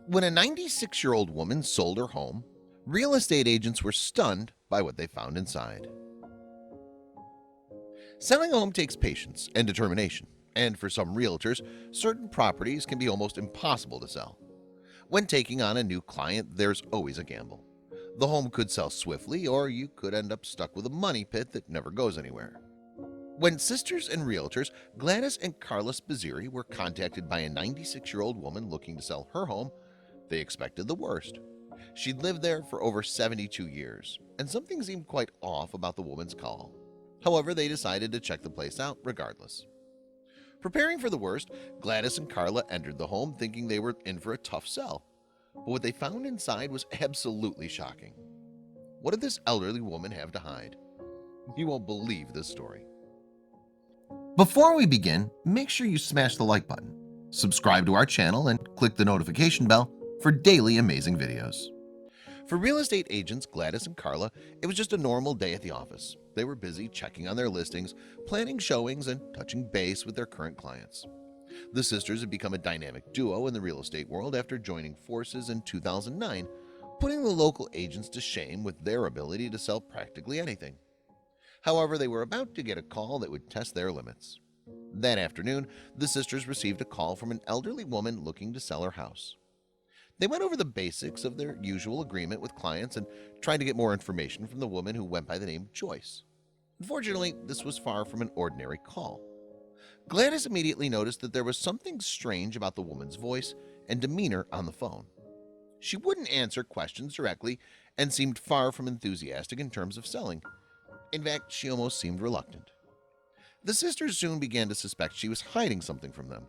When a 96-year-old woman sold her home, real estate agents were stunned by what they found inside. Selling a home takes patience and determination, and for some realtors, certain properties can be almost impossible to sell. When taking on a new client, there's always a gamble. The home could sell swiftly, or you could end up stuck with a money pit that never goes anywhere. When sisters and realtors Gladys and Carla Spazzeri were contacted by a 96-year-old woman looking to sell her home, they expected the worst. She'd lived there for over 72 years, and something seemed quite off about the woman's call. However, they decided to check the place out regardless. Preparing for the worst, Gladys and Carla entered the home thinking they were in for a tough sell. But what they found inside was absolutely shocking. What did this elderly woman have to hide? You won't believe this story. Before we begin, make sure you smash the like button, subscribe to our channel, and click the notification bell for daily amazing videos. For real estate agents Gladys and Carla, it was just a normal day at the office. They were busy checking on their listings, planning showings, and touching base with their current clients. The sisters had become a dynamic duo in the real estate world after joining forces in 2009, putting the local agents to shame with their ability to sell practically anything. However, they were about to get a call that would test their limits. That afternoon, the sisters received a call from an elderly woman looking to sell her house. They went over the basics of their usual agreement with clients and tried to get more information from the woman who went by the name Joyce. Unfortunately, this was far from an ordinary call. Gladys immediately noticed that there was something strange about the woman's voice and demeanor on the phone. She wouldn't answer questions directly and seemed far from enthusiastic in terms of selling. In fact, she almost seemed reluctant. The sisters soon began to suspect she was hiding something from them.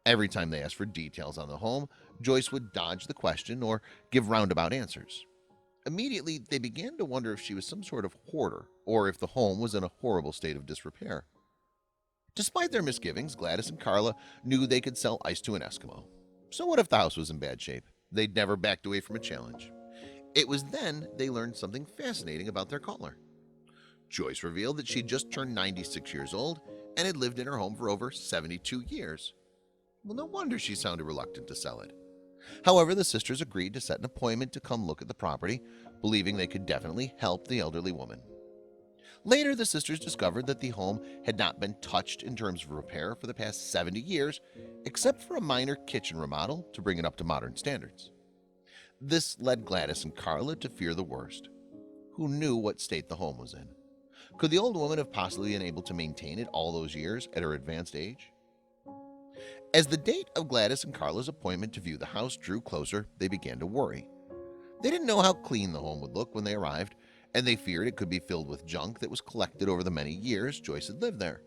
Every time they asked for details on the home, Joyce would dodge the question or give roundabout answers. Immediately, they began to wonder if she was some sort of hoarder or if the home was in a horrible state of disrepair. Despite their misgivings, Gladys and Carla knew they could sell ice to an Eskimo. So what if the house was in bad shape? They'd never backed away from a challenge. It was then they learned something fascinating about their caller. Joyce revealed that she'd just turned 96 years old and had lived in her home for over 72 years. Well, no wonder she sounded reluctant to sell it. However, the sisters agreed to set an appointment to come look at the property, believing they could definitely help the elderly woman. Later, the sisters discovered that the home had not been touched in terms of repair for the past 70 years, except for a minor kitchen remodel to bring it up to modern standards. This led Gladys and Carla to fear the worst. Who knew what state the home was in? Could the old woman have possibly been able to maintain it all those years at her advanced age? As the date of Gladys and Carla's appointment to view the house drew closer, they began to worry. They didn't know how clean the home would look when they arrived, and they feared it could be filled with junk that was collected over the many years Joyce had lived there.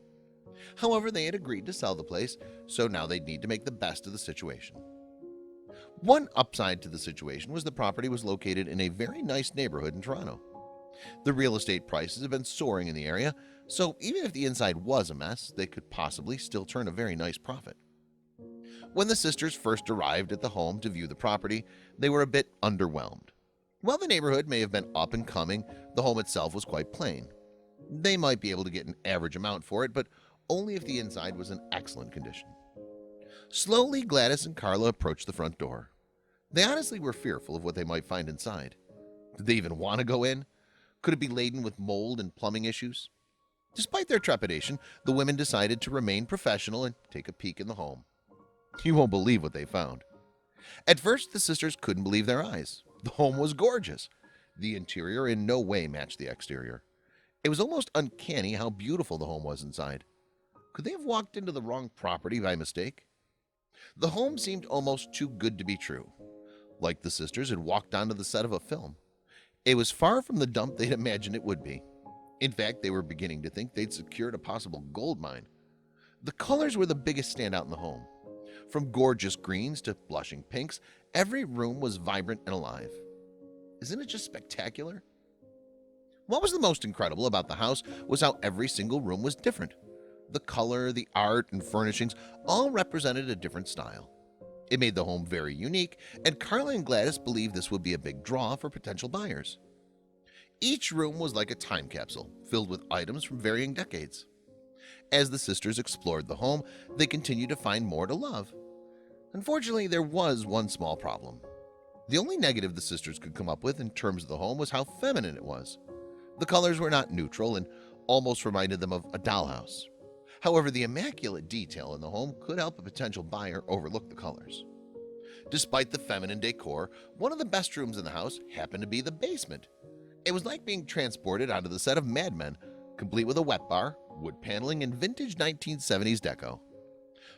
However, they had agreed to sell the place, so now they'd need to make the best of the situation. One upside to the situation was the property was located in a very nice neighborhood in Toronto. The real estate prices have been soaring in the area, so even if the inside was a mess, they could possibly still turn a very nice profit. When the sisters first arrived at the home to view the property, they were a bit underwhelmed. While the neighborhood may have been up and coming, the home itself was quite plain. They might be able to get an average amount for it, but only if the inside was in excellent condition. Slowly, Gladys and Carla approached the front door. They honestly were fearful of what they might find inside. Did they even want to go in? Could it be laden with mold and plumbing issues? Despite their trepidation, the women decided to remain professional and take a peek in the home. You won't believe what they found. At first, the sisters couldn't believe their eyes. The home was gorgeous. The interior in no way matched the exterior. It was almost uncanny how beautiful the home was inside. Could they have walked into the wrong property by mistake? The home seemed almost too good to be true. Like the sisters had walked onto the set of a film. It was far from the dump they'd imagined it would be. In fact, they were beginning to think they'd secured a possible gold mine. The colors were the biggest standout in the home. From gorgeous greens to blushing pinks, every room was vibrant and alive. Isn't it just spectacular? What was the most incredible about the house was how every single room was different. The color, the art, and furnishings all represented a different style. It made the home very unique, and Carla and Gladys believed this would be a big draw for potential buyers. Each room was like a time capsule, filled with items from varying decades. As the sisters explored the home, they continued to find more to love. Unfortunately, there was one small problem. The only negative the sisters could come up with in terms of the home was how feminine it was. The colors were not neutral and almost reminded them of a dollhouse. However, the immaculate detail in the home could help a potential buyer overlook the colors. Despite the feminine decor, one of the best rooms in the house happened to be the basement. It was like being transported onto the set of Mad Men, complete with a wet bar, wood paneling, and vintage 1970s deco.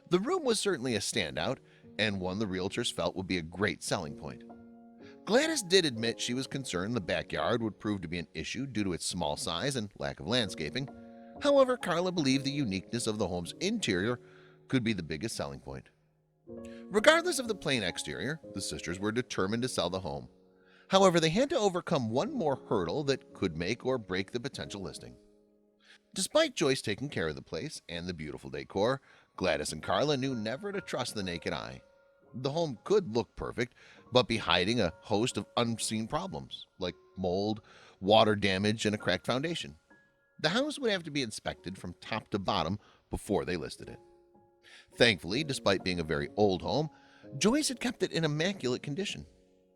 The room was certainly a standout, and one the realtors felt would be a great selling point. Gladys did admit she was concerned the backyard would prove to be an issue due to its small size and lack of landscaping. However, Carla believed the uniqueness of the home's interior could be the biggest selling point. Regardless of the plain exterior, the sisters were determined to sell the home. However, they had to overcome one more hurdle that could make or break the potential listing. Despite Joyce taking care of the place and the beautiful decor, Gladys and Carla knew never to trust the naked eye. The home could look perfect, but be hiding a host of unseen problems, like mold, water damage, and a cracked foundation. The house would have to be inspected from top to bottom before they listed it. Thankfully, despite being a very old home, Joyce had kept it in immaculate condition.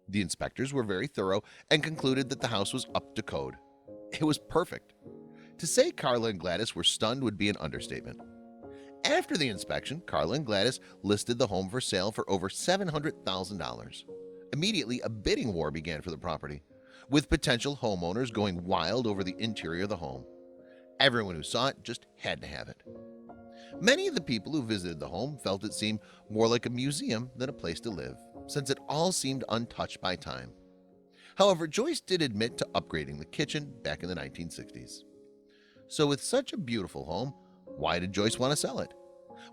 The inspectors were very thorough and concluded that the house was up to code. It was perfect. To say Carla and Gladys were stunned would be an understatement. After the inspection, Carla and Gladys listed the home for sale for over $700,000. Immediately, a bidding war began for the property, with potential homeowners going wild over the interior of the home. Everyone who saw it just had to have it. Many of the people who visited the home felt it seemed more like a museum than a place to live, since it all seemed untouched by time. However, Joyce did admit to upgrading the kitchen back in the 1960s. So with such a beautiful home, why did Joyce want to sell it?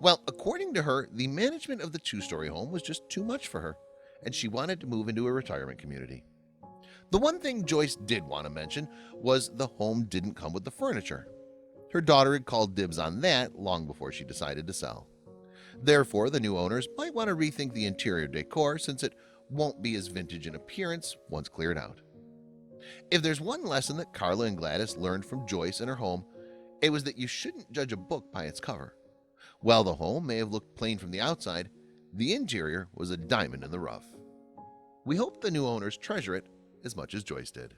Well, according to her, the management of the two-story home was just too much for her, and she wanted to move into a retirement community. The one thing Joyce did want to mention was the home didn't come with the furniture. Her daughter had called dibs on that long before she decided to sell. Therefore, the new owners might want to rethink the interior decor since it won't be as vintage in appearance once cleared out. If there's one lesson that Carla and Gladys learned from Joyce and her home, it was that you shouldn't judge a book by its cover. While the home may have looked plain from the outside, the interior was a diamond in the rough. We hope the new owners treasure it as much as Joyce did.